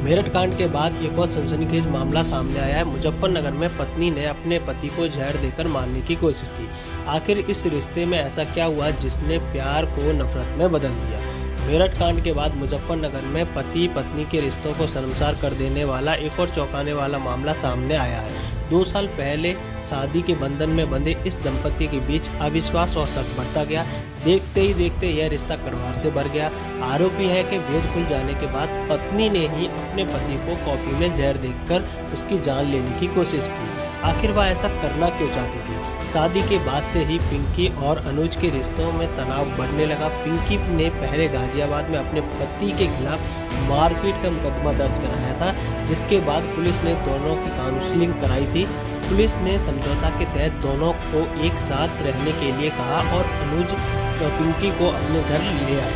मेरठ कांड के बाद एक और सनसनीखेज मामला सामने आया है। मुजफ्फरनगर में पत्नी ने अपने पति को जहर देकर मारने की कोशिश की। आखिर इस रिश्ते में ऐसा क्या हुआ जिसने प्यार को नफरत में बदल दिया? मेरठ कांड के बाद मुजफ्फरनगर में पति पत्नी के रिश्तों को शर्मसार कर देने वाला एक और चौंकाने वाला मामला सामने आया है। 2 साल पहले शादी के बंधन में बंधे इस दंपति के बीच अविश्वास और शक बढ़ता गया। देखते ही देखते यह रिश्ता कड़वाहट से भर गया। आरोपी है कि भेद खुल जाने के बाद पत्नी ने ही अपने पति को कॉफी में जहर देकर उसकी जान लेने की कोशिश की। आखिर वह ऐसा करना क्यों चाहती थी? शादी के बाद से ही पिंकी और अनुज के रिश्तों में तनाव बढ़ने लगा। पिंकी ने पहले गाजियाबाद में अपने पति के खिलाफ मारपीट का मुकदमा दर्ज कराया था, जिसके बाद पुलिस ने दोनों की काउंसलिंग कराई थी। पुलिस ने समझौता के तहत दोनों को एक साथ रहने के लिए कहा और अनुज पिंकी को अपने घर ले आया,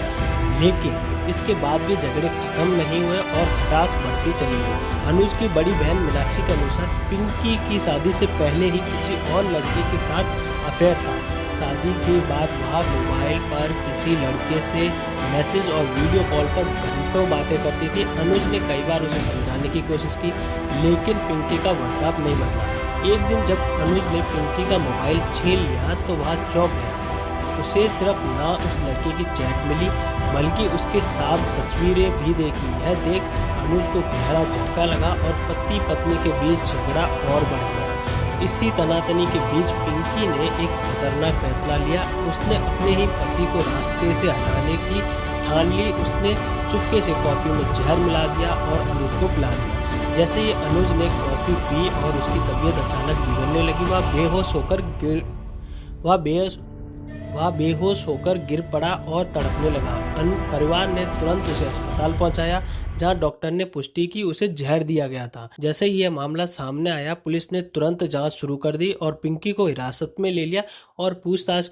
लेकिन इसके बाद भी झगड़े खत्म नहीं हुए और खटास बढ़ती चली गई। अनुज की बड़ी बहन मीनाक्षी के अनुसार पिंकी की शादी से पहले ही किसी और लड़के के साथ अफेयर था। शादी के बाद वह मोबाइल पर किसी लड़के से मैसेज और वीडियो कॉल पर घंटों बातें करती थी। अनुज ने कई बार उसे समझाने की कोशिश की, लेकिन पिंकी का बर्ताव नहीं बदला। एक दिन जब अनुज ने पिंकी का मोबाइल छीन लिया तो वह चौंक गया। उसे सिर्फ ना उस लड़के की चैट मिली, बल्कि उसके साथ तस्वीरें भी देखी। यह देख अनुज को गहरा झटका लगा और पति पत्नी के बीच झगड़ा और बढ़ गया। इसी तनातनी के बीच पिंकी ने एक खतरनाक फैसला लिया। उसने अपने ही पति को रास्ते से हटाने की ठान ली। उसने चुपके से कॉफी में जहर मिला दिया और अनुज को पिला दिया। जैसे ही अनुज ने कॉफी पी और उसकी तबीयत अचानक बिगड़ने लगी, वह बेहोश होकर गिर पड़ा और तड़पने लगा। परिवार ने तुरंत उसे अस्पताल पहुंचाया, जहां डॉक्टर ने पुष्टि की उसे जहर दिया गया था। जैसे ही यह मामला सामने आया, पुलिस ने तुरंत जांच शुरू कर दी और पिंकी को हिरासत में ले लिया और पूछताछ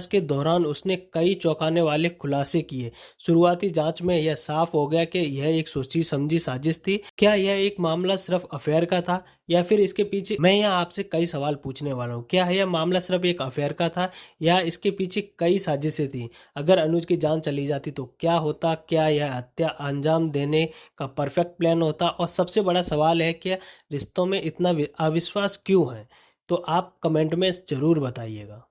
के दौरान उसने कई चौंकाने वाले खुलासे किए। शुरुआती जांच में यह साफ हो गया कि यह एक सोची समझी साजिश थी। क्या यह एक मामला सिर्फ अफेयर का था या फिर इसके पीछे? मैं यहाँ आपसे कई सवाल पूछने वाला हूँ। क्या यह मामला सिर्फ एक अफेयर का था या इसके पीछे कई साजिशें थी? अगर अनुज की जान चली जाती तो क्या होता? क्या यह हत्या अंजाम देने का परफेक्ट प्लान होता? और सबसे बड़ा सवाल है कि रिश्तों में इतना अविश्वास क्यों है? तो आप कमेंट में जरूर बताइएगा।